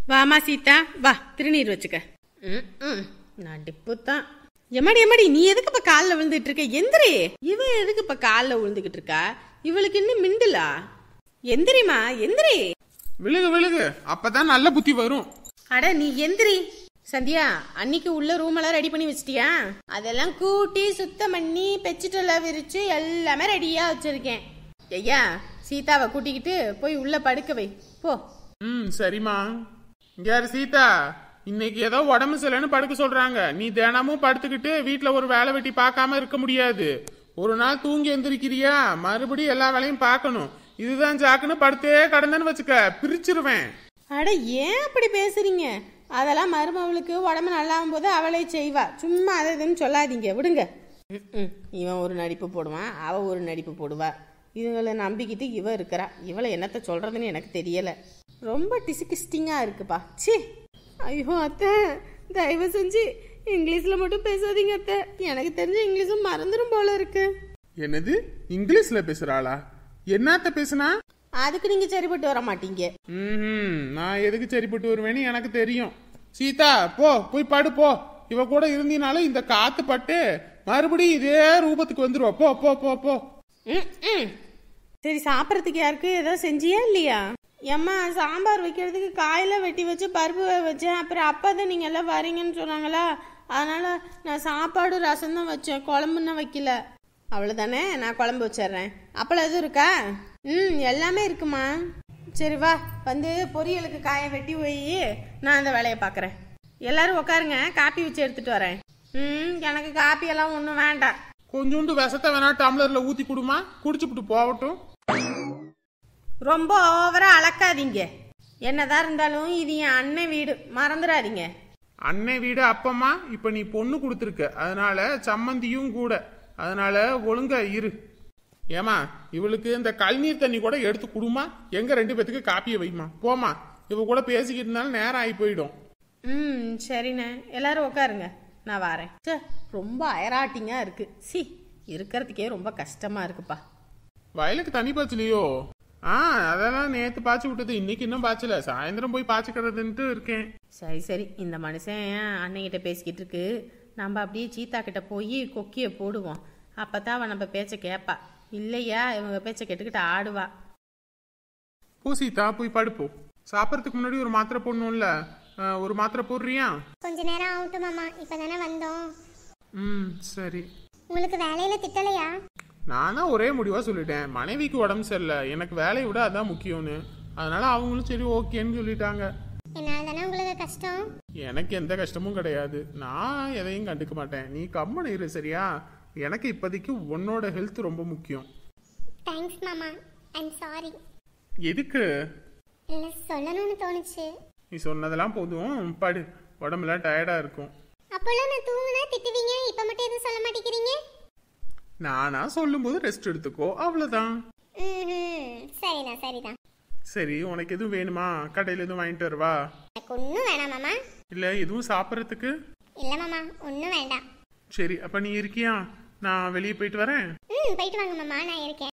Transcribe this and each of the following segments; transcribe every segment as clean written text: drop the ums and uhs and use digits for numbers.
வாமா சீதா, வா திருநீர் வச்சுக்க. நடிப்பு தான். எம்மாடி எம்மாடி, நீ எதுக்கு இப்ப காலில் விழுந்துட்டு இருக்க? எந்திரி. இவ எதுக்கு இப்ப காலில் விழுந்துகிட்டு இருக்கா? இவளுக்கு இன்னும் மிண்டலா? எந்திரிமா, எந்திரி. விழுகு விழுகு, அப்பதான் நல்ல புத்தி வரும். அட நீ எந்திரி. சந்தியா, அன்னைக்கு உள்ள ரூம் எல்லாம் ரெடி பண்ணி வச்சிட்டியா? அதெல்லாம் கூட்டி சுத்தம் பண்ணி பெட்ஷீட்டெல்லாம் விரிச்சு எல்லாமே ரெடியா வச்சிருக்கேன். ஐயா, சீதாவை கூட்டிக்கிட்டு போய் உள்ள படுக்க வை போ. சரிம்மா. யாரு சீதா, இன்னைக்கு ஏதோ உடம்பு சரியில்லைன்னு படுக்க சொல்றாங்க. நீ தினமும் படுத்துக்கிட்டு வீட்டுல ஒரு வேலை வெட்டி பார்க்காம இருக்க முடியாது. ஒரு நாள் தூங்கி எந்திரிக்கிறியா, மறுபடியும் எல்லா வேலையும் பார்க்கணும். இதுதான் ஜாக்குன்னு படுத்தே கடந்தேன்னு வச்சுக்க, பிரிச்சிருவேன். அட ஏன் அப்படி பேசுறீங்க? அதெல்லாம் மருமவளுக்கு உடம்பு நல்லாகும் போது அவளே செய்வா. சும்மா அதை இதுன்னு சொல்லாதீங்க, விடுங்க. இவன் ஒரு நடிப்பு போடுவான், அவ ஒரு நடிப்பு போடுவா. இவங்களை நம்பிக்கிட்டு இவ இருக்கிறா. இவளை என்னத்த சொல்றதுன்னு எனக்கு தெரியல. ரொம்ப டிசிகிஸ்டிங்கா இருக்குப்பா. சி, ஐயோ அத்தை, தயவு செஞ்சு இங்கிலீஷ்ல மட்டும் பேசாதீங்க அத்தை. எனக்கு தெரிஞ்ச இங்கிலீஷும் மறந்துடும் போல இருக்கு. என்னது இங்கிலீஷ்ல பேசுறாளா? என்னத்த பேசுனா? அதுக்கு நீங்க சரிப்பட்டு வர மாட்டீங்க. நான் எதுக்கு சரிப்பட்டு வருவேன்னு எனக்கு தெரியும். சீதா போ, போய் படு போ. இவ கூட இருந்தீனாலும் இந்த காத்து பட்டு மறுபடியும் இதே ரூபத்துக்கு வந்துருவா. போ போ போ போ. சரி, சாப்பிட்றதுக்கு யாருக்கு ஏதாவது செஞ்சியா இல்லையா? ஏம்மா, சாம்பார் வைக்கிறதுக்கு காயெல்லாம் வெட்டி வச்சு பருப்பு வச்சேன். அப்புறம் அப்பா தான் நீங்கள் எல்லாம் வரீங்கன்னு சொன்னாங்களா, அதனால நான் சாப்பாடு ரசம் தான் வச்சேன், குழம்புன்னா வைக்கல. அவ்வளோதானே, நான் குழம்பு வச்சிட்றேன். அப்பளம் எதுவும் இருக்கா? எல்லாமே இருக்குமா. சரி வா, வந்து பொரியலுக்கு காயை வெட்டி போய் நான் அந்த வேலையை பார்க்குறேன். எல்லாரும் உட்காருங்க, காப்பி வச்சு எடுத்துட்டு வரேன். எனக்கு காப்பியெல்லாம் ஒன்றும் வேண்டாம். கொஞ்சோண்டு விஷத்தை வேணா டம்ளர்ல ஊத்தி குடுமா, குடிச்சுப்புட்டு போகட்டும். ரொம்ப ஓவரா அளக்காதீங்க. என்னதான் இருந்தாலும் இது என் அண்ணன் வீடு, மறந்துடாதீங்க. அண்ணன் வீடு அப்பமா, இப்ப நீ பொண்ணு கொடுத்துருக்க, அதனால சம்மந்தியும் கூட, அதனால ஒழுங்கா இரு. ஏமா, இவளுக்கு இந்த கல்நீர் தண்ணி கூட எடுத்து குடுமா. எங்க ரெண்டு பேத்துக்கு காப்பியை வைமா. போமா, இவ கூட பேசிக்கிட்டு இருந்தாலும் நேரம் ஆகி போயிடும். சரிண்ணே, எல்லாரும் உட்காருங்க, நான் வரேன். ரொம்ப அயராட்டிங்கா இருக்கு. சி, இருக்கிறதுக்கே ரொம்ப கஷ்டமா இருக்குப்பா. வயலுக்கு தண்ணி பாய்ச்சலையோ? அதெல்லாம் நேத்து பாய்ச்சி விட்டது, இன்னைக்கு இன்னும் பாய்ச்சல. சாயந்தரம் போய் பாய்ச்சிக்கிறதுன்ட்டு இருக்கேன். சரி சரி, இந்த மனுஷன் அண்ணன்கிட்ட பேசிக்கிட்டு இருக்கு. நம்ம அப்படியே சீதா கிட்ட போய் கொக்கிய போடுவோம். அப்பதான் அவன் நம்ம பேச்ச கேட்பா. இல்லையா இவங்க பேச்ச கேட்டுக்கிட்டு ஆடுவா. போ சீதா, போய் படுப்போ. சாப்பிட்றதுக்கு முன்னாடி ஒரு மாத்திரை போடணும்ல, ஒரு மாத்திரை போடுறியா? கொஞ்ச நேரம் ஆகட்டும் மாமா, இப்பதானே வந்தோம். சரி. உங்களுக்கு வேலையில திட்டலையா? நானா ஒரே முடிவா சொல்லிட்டேன், மனைவிக்கு உடம்பு சரியில்லை, எனக்கு வேலையை விட அதான் முக்கியம்னு. அதனால அவங்களும் சரி ஓகேன்னு சொல்லிட்டாங்க. என்னால தானே உங்களுக்கு கஷ்டம்? எனக்கு எந்த கஷ்டமும் கிடையாது, நான் எதையும் கண்டுக்க மாட்டேன். நீ கம்மனு இரு, சரியா? எனக்கு இப்போதைக்கு உன்னோட ஹெல்த் ரொம்ப முக்கியம். தேங்க்ஸ் மாமா, ஐம் சாரி. எதுக்கு? இல்ல, சொல்லணும்னு தோணுச்சு. நீ சொன்னதெல்லாம் போதும், படு. உடம்புலாம் டயர்டா இருக்கும். அப்போலாம் நான் தூங்குனா திட்டுவீங்க, இப்ப மட்டும் எதுவும் சொல்ல மாட்டேங்கிறீங்க. நானா சொல்லும் போது ரெஸ்ட் எடுத்துக்கோ, அவ்வளவுதான். சரிதான் சரிதான். சரி, உனக்கு எதுவும் வேணுமா? கடையில எதுவும் வாங்கிட்டு வருவா? எனக்கு ஒன்னும் வேணாம் மாமா. இல்ல எதுவும் சாப்பிட்றதுக்கு? இல்ல மாமா, ஒன்னும் வேண்டாம். சரி, அப்ப நீ இருக்கியா? நான் வெளியே போயிட்டு வரேன். போயிட்டு வாங்க மாமா, நான் இருக்கேன்.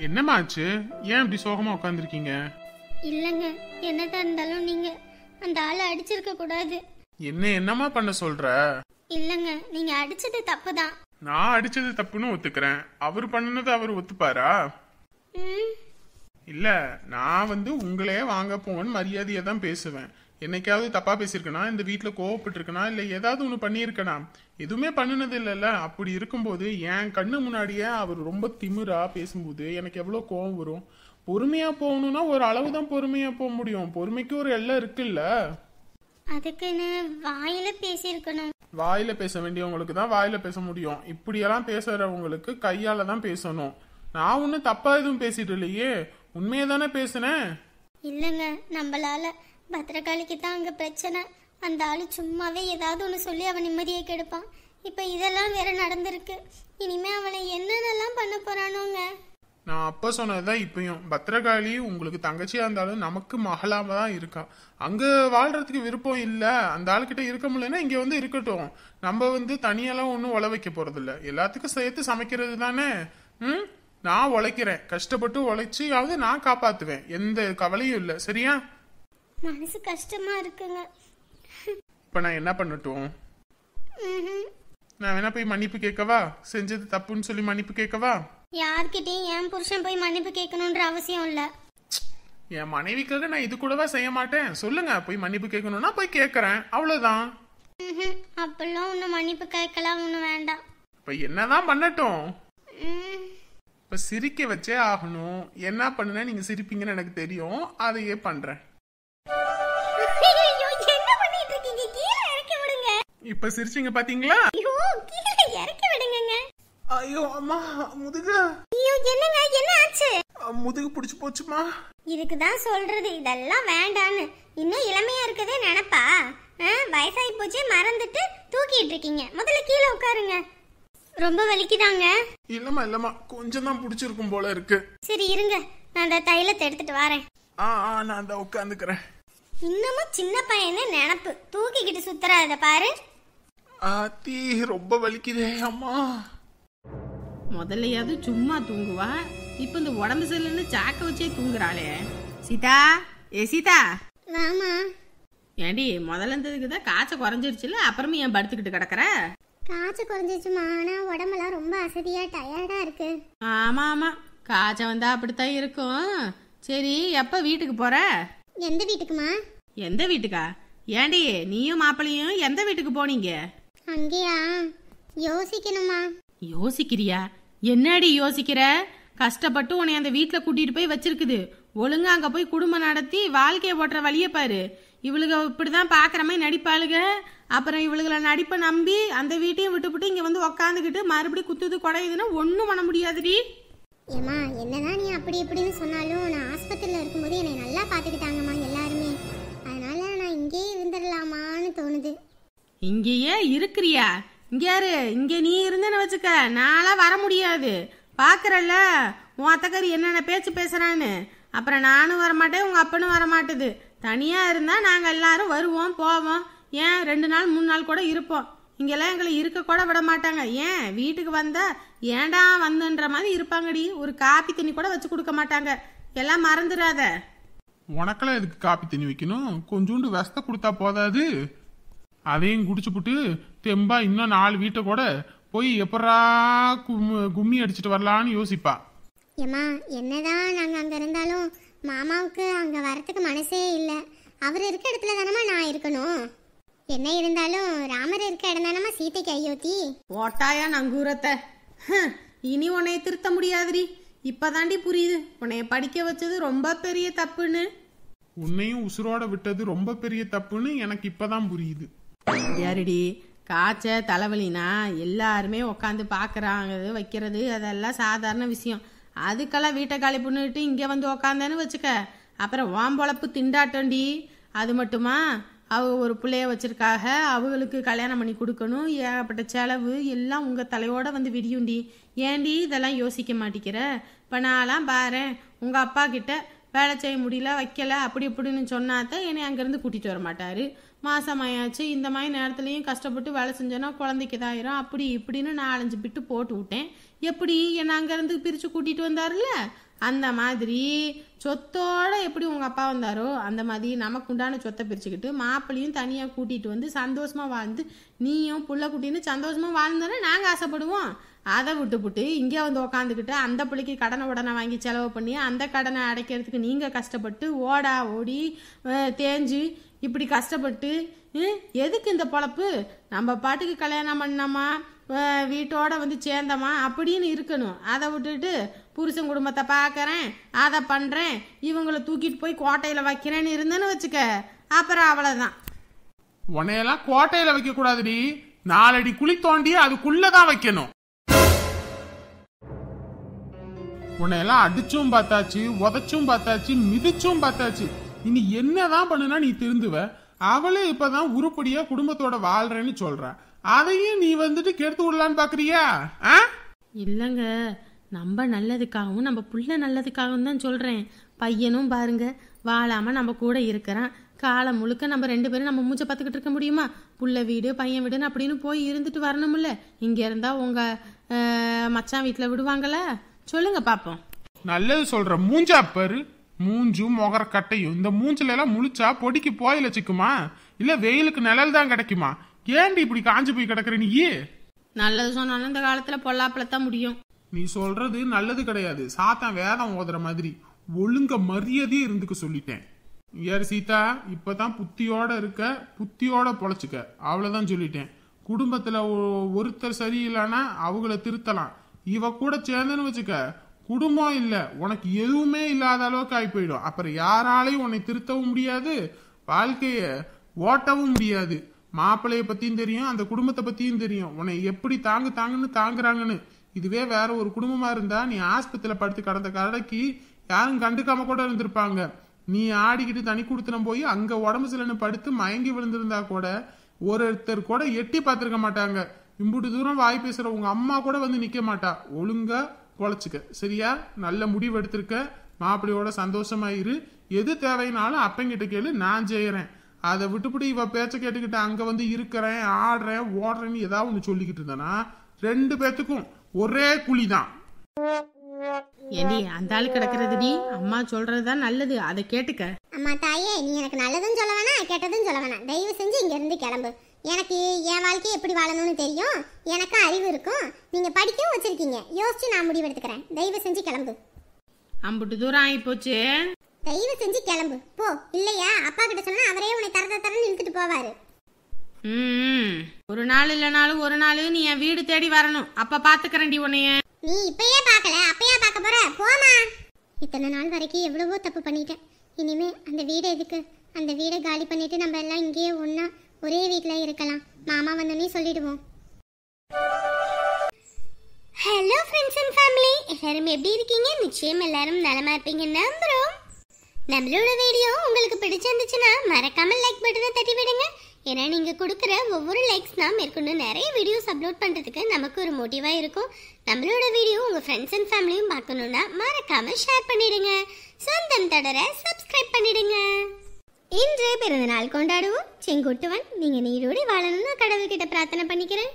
என்னமாச்சு? ஏன் இப்படி சோகமா உட்காந்துருக்கீங்க? இல்லங்க, என்னதான் இருந்தாலும் நீங்க அந்த ஆளை அடிச்சிருக்க கூடாது. என்னமா பண்ண சொல்ற? இல்லங்க, நீங்க அடிச்சது தப்புதான். நான் அடிச்சது தப்புன்னு ஒத்துக்கிறேன். அவர் பண்ணது அவர் ஒத்துப்பாரா? இல்ல, நான் உங்களே வாங்க போங்கன்னு மரியாதையா தான் பேசுவேன். என்னைக்காவது தப்பா பேசியிருக்கனா, இந்த வீட்டுல கோவப்பட்டு இருக்கனா, இல்ல ஏதாவது ஒண்ணு பண்ணியிருக்கனா? எதுவுமே பண்ணினது இல்லைல்ல. அப்படி இருக்கும்போது என் கண்ணு முன்னாடியே அவர் ரொம்ப திமிரா பேசும்போது எனக்கு எவ்வளவு கோவம் வரும். பொறுமையா போகணும்னா ஒரு அளவுதான் பொறுமையா போக முடியும். பொறுமைக்கு ஒரு எல்லை இருக்குல்ல. அதுக்குன்னு வாயில பேசியிருக்கணும். வாயில பேச வேண்டியவங்களுக்கு தான் வாயில பேச முடியும். இப்படியெல்லாம் பேசுறவங்களுக்கு கையால தான் பேசணும். நான் ஒன்னும் தப்பா எதுவும் பேசிட்டு இல்லையே, உண்மையை தானே பேசுனேன். இல்லங்க, நம்மளால பத்திரகாளிக்கு தான் அங்க பிரச்சனை. அந்த ஆளு சும்மாவே ஏதாவது ஒண்ணு சொல்லி அவன் நிம்மதியை கெடுப்பான். இப்ப இதெல்லாம் வேற நடந்திருக்கு. இனிமே அவனை என்னென்னலாம் பண்ண போறானோங்க. நான் அப்ப சொன்னதுதான் இப்பயும். பத்திரகாளி உங்களுக்கு தங்கச்சியா இருந்தாலும் நமக்கு மகளாம தான் இருக்கா. அங்க வாழ்றதுக்கு விருப்பம் இல்ல, அந்த ஆளுகிட்ட இருக்க முடியலன்னா இங்க இருக்கட்டும். நம்ம தனியெல்லாம் ஒன்னும் உழ வைக்க போறது இல்ல, எல்லாத்துக்கும் சேர்த்து சமைக்கிறது தானே. நான் உழைக்கிறேன், கஷ்டப்பட்டு உழைச்சியாவது நான் காப்பாத்துவேன், எந்த கவலையும் இல்லை. சரியா? மனசு கஷ்டமா இருக்குங்க. இப்ப நான் என்ன பண்ணட்டும்? நான் வேணா போய் மன்னிப்பு கேட்கவா? செஞ்சது தப்புன்னு சொல்லி மன்னிப்பு கேட்கவா? யார்கிட்டயும் என் புருஷன் போய் மன்னிப்பு கேட்கணுன்ற அவசியம் இல்ல. என் மனைவிக்காக நான் இது கூடவா செய்ய மாட்டேன்? சொல்லுங்க, போய் மன்னிப்பு கேட்கணும்னா போய் கேட்கறேன், அவ்வளவுதான். அப்பெல்லாம் ஒண்ணு மன்னிப்பு கேட்கலாம் ஒண்ணு வேண்டாம். இப்ப என்னதான் பண்ணட்டும்? இப்ப சிரிக்க வச்சே ஆகணும். என்ன பண்ணுனா நீங்க சிரிப்பீங்கன்னு எனக்கு தெரியும், அதையே பண்றேன். என்ன பண்ணிட்டு இருக்கீங்க? கீழே இறக்கி விடுங்க. இப்ப சிரிச்சீங்க பாத்தீங்களா? ஐயோ, கீழே இறக்கி விடுங்கங்க. ஐயோ அம்மா, முதுகு. ஐயோ, என்னங்க, என்ன ஆச்சு? முதுகு பிடிச்சு போச்சுமா. இதுக்குதான் சொல்றது இதெல்லாம் வேண்டான்னு. இன்னும் இளமையா இருக்கதே நினைப்பா? வயசாகி போச்சே மறந்துட்டு தூக்கிட்டு இருக்கீங்க. முதல்ல கீழே உட்காருங்க. ரொம்ப வலிக்குதாங்க? இல்லம்மா, கொஞ்சம் தான் பிடிச்சிருக்கும் போல இருக்கு. சரி இருங்க, நான் அந்த தைலத்தை எடுத்துட்டு வரேன். நான் அந்த உட்காந்துக்கிறேன். இன்னமும் சின்ன பையனே நினப்பு, தூக்கிக்கிட்டு சுத்துறாத பாரு. ஆத்தி, ரொம்ப வலிக்குதே அம்மா. முதல்லையாவது சும்மா தூங்குவா, இப்ப இந்த உடம்பு சரியில்லைன்னு சாக்க வச்சே தூங்குறாளே. சீதா, சீதா. வாமா. ஏண்டி, முதல்ல இருந்ததுக்குதான் காய்ச்சல் குறைஞ்சிருச்சுல, அப்புறமே ஏன் படுத்துக்கிட்டு கிடக்குற? காய்ச்சல் குறைஞ்சிச்சுமா, ஆனா உடம்பெல்லாம் ரொம்ப அசதியா டயர்டா இருக்கு. ஆமா, காய்ச்சல் வந்தா அப்படித்தான் இருக்கும். சரி, எப்ப வீட்டுக்கு போற? எந்த வீட்டுக்குமா? எந்த வீட்டுக்கா? ஏண்டி, நீயும் மாப்பிளையும் எந்த வீட்டுக்கு போனீங்க? அங்கேயா? யோசிக்கணுமா. யோசிக்கிறியா? என்னடி யோசிக்கிற? கஷ்டப்பட்டு உன்னை அந்த வீட்டுல கூட்டிட்டு போய் வச்சிருக்குது. ஒழுங்கா அங்க போய் குடும்பம் நடத்தி வாழ்க்கைய ஓட்டுற வழிய பாரு. இவளுக இப்படிதான் பாக்குற மாதிரி நடிப்பாளுக. அப்புறம் இவளுகளை நடிப்பை நம்பி அந்த வீட்டையும் விட்டுவிட்டு இங்க வந்து உக்காந்துக்கிட்டு மறுபடியும் குத்துது குடையுதுன்னா ஒன்னும் பண்ண முடியாதுடி. ஏமா, என்னதான் நீ அப்படி இப்படின்னு சொன்னாலும் நான் ஆஸ்பத்திரியில இருக்கும்போது என்னை நல்லா பாத்துக்கிட்டாங்கம்மா எல்லாருமே. அதனால நான் இங்கே இருந்துடலாமான்னு தோணுது. இங்கேயே இருக்கிறியா? இங்க யாரு? இங்க நீ இருந்தேன்னு வச்சுக்க, நாளா வர முடியாது. பாக்குறல்ல உன் அத்தக்காரி என்னென்ன பேச்சு பேசுறான்னு. அப்புறம் நானும் வரமாட்டேன், உங்க அப்பனும் வரமாட்டுது. தனியா இருந்தா நாங்க எல்லாரும் வருவோம் போவோம். ஏன் 2 நாள் 3 நாள் கூட இருப்போம். இங்கெல்லாம் எங்களை இருக்க கூட விட மாட்டாங்க. ஏன் வீட்டுக்கு வந்தா ஏண்டா வந்துன்ற மாதிரி இருப்பாங்கடி. ஒரு காப்பி தண்ணி கூட வச்சு கொடுக்க மாட்டாங்க. எல்லாம் மறந்துடாத. உனக்கெல்லாம் எதுக்கு காப்பி தண்ணி வைக்கணும்? கொஞ்சோண்டு விஷத்தை கொடுத்தா போதாது? அதையும் குடிச்சுப்புட்டு தெம்பா இன்னும் 4 வீட்டை கூட போய் எப்படா கும்மி அடிச்சுட்டு வரலான்னு யோசிப்பா. ஏமா, என்னதான் நாங்க அங்க இருந்தாலும் மாமாவுக்கு அங்க வரத்துக்கு மனசே இல்லை. அவர் இருக்க இடத்துல தானமா நான் இருக்கணும். என்ன இருந்தாலும் ராமர் இருக்க இடம் தானமா சீதைக்கு அயோத்தி. ஓட்டாயா நங்கூரத்தை. இனி உன்னைய திருத்த முடியாதுடி. இப்பதாண்டி புரியுது உன்னைய படிக்க வச்சது ரொம்ப பெரிய தப்புன்னு. உன்னையும் உசுரோட விட்டது ரொம்ப பெரிய தப்புன்னு எனக்கு இப்பதான் புரியுது. யாருடி, காய்ச்ச தலைவலினா எல்லாருமே உக்காந்து பாக்குறாங்க வைக்கிறது, அதெல்லாம் சாதாரண விஷயம். அதுக்கெல்லாம் வீட்டை காலி பண்ணிட்டு இங்க வந்து உக்காந்தேன்னு வச்சுக்க, அப்புறம் வாம்பொழப்பு திண்டாட்டண்டி. அது மட்டுமா, அவங்க ஒரு பிள்ளைய வச்சிருக்காக, அவங்களுக்கு கல்யாணம் பண்ணி கொடுக்கணும், ஏகப்பட்ட செலவு எல்லாம் உங்க தலையோட வந்து விடியுண்டி. ஏண்டி இதெல்லாம் யோசிக்க மாட்டேங்கிற? இப்ப நான்லாம் பாரு, உங்க அப்பா கிட்ட வேலை செய்ய முடியல வைக்கல அப்படி இப்படின்னு சொன்னாதான் என்னை அங்கிருந்து கூட்டிட்டு வர மாட்டாரு. மாசமாயாச்சு, இந்த மாதிரி நேரத்துலையும் கஷ்டப்பட்டு வேலை செஞ்சோன்னா குழந்தைக்கு இதாயிரும் அப்படி இப்படின்னு 4-5 பிட்டு போட்டு விட்டேன். எப்படி என்னை அங்கேருந்து பிரித்து கூட்டிகிட்டு வந்தாருல்ல, அந்த மாதிரி சொத்தோட எப்படி உங்கள் அப்பா வந்தாரோ அந்த மாதிரி நமக்கு உண்டான சொத்தை பிரிச்சுக்கிட்டு மாப்பிள்ளையும் தனியாக கூட்டிகிட்டு வந்து சந்தோஷமாக வாழ்ந்து நீயும் புள்ள குட்டின்னு சந்தோஷமாக வாழ்ந்தானே நாங்கள் ஆசைப்படுவோம். அதை விட்டுப்புட்டு இங்கே வந்து உக்காந்துக்கிட்டு அந்த பிள்ளைக்கு கடனை உடனே வாங்கி செலவு பண்ணி அந்த கடனை அடைக்கிறதுக்கு நீங்கள் கஷ்டப்பட்டு ஓடி தேஞ்சு இப்படி கஷ்டப்பட்டு எதுக்கு இந்த பொழப்பு? நம்ம பாட்டுக்கு கல்யாணம் பண்ணோமா, வீட்டோட வந்து சேர்ந்தோமா அப்படின்னு இருக்கணும். அதை விட்டுட்டு புருஷன் குடும்பத்தை பார்க்கறேன், அதை பண்றேன், இவங்களை தூக்கிட்டு போய் கோட்டையில வைக்கிறேன்னு இருந்தேன்னு வச்சுக்க, அப்புறம் அவ்வளவுதான். உன்னையெல்லாம் கோட்டையில வைக்க கூடாதுடி, 4 அடி குழி தோண்டி அதுக்குள்ளதான் வைக்கணும். உன்னையெல்லாம் அடிச்சும் பார்த்தாச்சு, உதச்சும் பார்த்தாச்சு, மிதிச்சும் பார்த்தாச்சு. இனி என்னதான் பண்ணுனா நீ திருந்துவ? அவளே இப்பதான் உருப்படியா குடும்பத்தோட வாழ்றேன்னு சொல்ற, அதையும் நீ வந்துட்டு கெடுத்து விடலான்னு பாக்குறியா? இல்லங்க, நம்ம நல்லதுக்காகவும் நம்ம புள்ள நல்லதுக்காகவும் தான் சொல்றேன். பையனும் பாருங்க வாழாம நம்ம கூட இருக்கிறான். காலம் முழுக்க நம்ம 2 பேரும் நம்ம மூச்சை பார்த்துக்கிட்டு இருக்க முடியுமா? புள்ள வீடு பையன் வீடுன்னு அப்படின்னு போய் இருந்துட்டு வரணும்ல. இங்க இருந்தா உங்க மச்சான் வீட்டுல விடுவாங்களா? சொல்லுங்க பாப்போம். நல்லது சொல்ற. மூஞ்சா பாரு, மூஞ்சும் முகர கட்டையும். இந்த மூஞ்சில எல்லாம் முழிச்சா பொடிக்கு போயில சிக்குமா, இல்ல வெயிலுக்கு நிழல் தான் கிடைக்குமா? ஏன்டி இப்படி காஞ்சு போய் கிடக்குற நீ? நல்லது சொன்னாலும் இந்த காலத்துல பொல்லாப்பலத்தான் முடியும். நீ சொல்றது நல்லது கிடையாது. சாத்தான் வேதம் ஓதுற மாதிரி ஒழுங்க மரியாதையே இருந்துக்க சொல்லிட்டேன். யார் சீதா, இப்பதான் புத்தியோட இருக்க, புத்தியோட பொழைச்சுக்க, அவ்வளவுதான் சொல்லிட்டேன். குடும்பத்துல ஒருத்தர் சரியில்லைன்னா அவங்கள திருத்தலாம். இவ கூட சேர்ந்துன்னு வச்சுக்க, குடும்பம் இல்ல உனக்கு எதுவுமே இல்லாத அளவுக்கு ஆகி போயிடும். அப்புறம் யாராலையும் உன்னை திருத்தவும் முடியாது, வாழ்க்கைய ஓட்டவும் முடியாது. மாப்பிள்ளைய பத்தியும் தெரியும், அந்த குடும்பத்தை பத்தியும் தெரியும், உன்னை எப்படி தாங்குன்னு தாங்குறாங்கன்னு. இதுவே வேற ஒரு குடும்பமா இருந்தா நீ ஆஸ்பத்திரியில படுத்து கடந்த கடைக்கு யாரும் கண்டுக்காம கூட இருந்திருப்பாங்க. நீ ஆடிக்கிட்டு தனி கொடுத்துன போய் அங்க உடம்பு சிலன்னு படுத்து மயங்கி விழுந்திருந்தா கூட ஒருத்தர் கூட எட்டி பார்த்திருக்க மாட்டாங்க. இம்புட்டு தூரம் வாய் பேசுற உங்க அம்மா கூட வந்து நிக்க மாட்டா. ஒழுங்கா பொழைச்சுக்க, சரியா? நல்ல முடிவு எடுத்திருக்க, மாப்பிள்ளையோட சந்தோஷமாயிரு. எது தேவைனாலும் அப்பங்கிட்ட கேளு, நான் செய்யறேன். அதை விட்டுப்பட்டு இவ பேச்ச கேட்டுக்கிட்டு அங்க வந்து இருக்கிறேன், ஆடுறேன், ஓடுறேன்னு ஏதாவது ஒண்ணு சொல்லிக்கிட்டு இருந்தானா ரெண்டு பேத்துக்கும் ஒரே குழிதான். ஏண்டி அந்த ஆளு கிடக்குறது? நீ அம்மா சொல்றதுதான் நல்லது, அதை கேட்டுக்க. அம்மா தாயே, நீ எனக்கு நல்லதும் சொல்ல வேணாம், கெட்டதும் சொல்ல வேணாம். தயவு செஞ்சு இங்க இருந்து கிளம்பு. எனக்கு என் வாழ்க்கையை எப்படி வாழணும்னு தெரியும், எனக்கு அறிவு இருக்கும், நீங்க படிக்கவும் வச்சிருக்கீங்க. யோசிச்சு நான் முடிவு எடுத்துக்கிறேன். தயவு செஞ்சு கிளம்பு. அம்புட்டு தூரம் ஆகி போச்சு. தயவு செஞ்சு கிளம்பு போ. இல்லையா அப்பா கிட்ட சொன்னா அவரே உன்னை தரன்னு இழுத்துட்டு போவாரு. ஒரு நாள் இல்லனாலும் ஒரு நாள் நீ என் வீடு தேடி வரணும். அப்ப பாத்துக்கிறேன்டி உன்னைய. நீ இப்பயே பாக்கல, அப்பயா பாக்க போற? போமா. இத்தனை நாள் வரைக்கும் எவ்வளவோ தப்பு பண்ணிட்டேன். இனிமே அந்த வீடு எதுக்கு? அந்த வீடை காலி பண்ணிட்டு நம்ம எல்லாம் இங்கேயே ஒண்ணா ஒரே வீட்ல இருக்கலாம். மாமா வந்தோடனே சொல்லிடுவோம். ஹலோ ஃப்ரெண்ட்ஸ் அண்ட் ஃபேமிலி, எல்லாரும் எப்படி இருக்கீங்க? நிச்சயம் எல்லாரும் நலமா இருப்பீங்க நம்புறோம். நம்மளோட வீடியோ உங்களுக்கு பிடிச்சிருந்துச்சுன்னா மறக்காம லைக் பட்டனை தட்டி விடுங்க. ஏன்னா நீங்க கொடுக்குற ஒவ்வொரு லைக்ஸ் தான் மேற்கொண்டு நிறைய வீடியோஸ் அப்லோட் பண்றதுக்கு நமக்கு ஒரு மோட்டிவா இருக்கும். நம்மளோட வீடியோ உங்க ஃப்ரெண்ட்ஸ் அண்ட் ஃபேமிலியும் பார்க்கணும்னா மறக்காம ஷேர் பண்ணிடுங்க. சொந்தம் தொடர சப்ஸ்கிரைப் பண்ணிடுங்க. இன்று பிறந்த நாள் கொண்டாடுவோம். செங்குட்டுவன் நீங்க நீரோடு வாழணும்னு கடவுள்கிட்ட பிரார்த்தனை பண்ணிக்கிறேன்.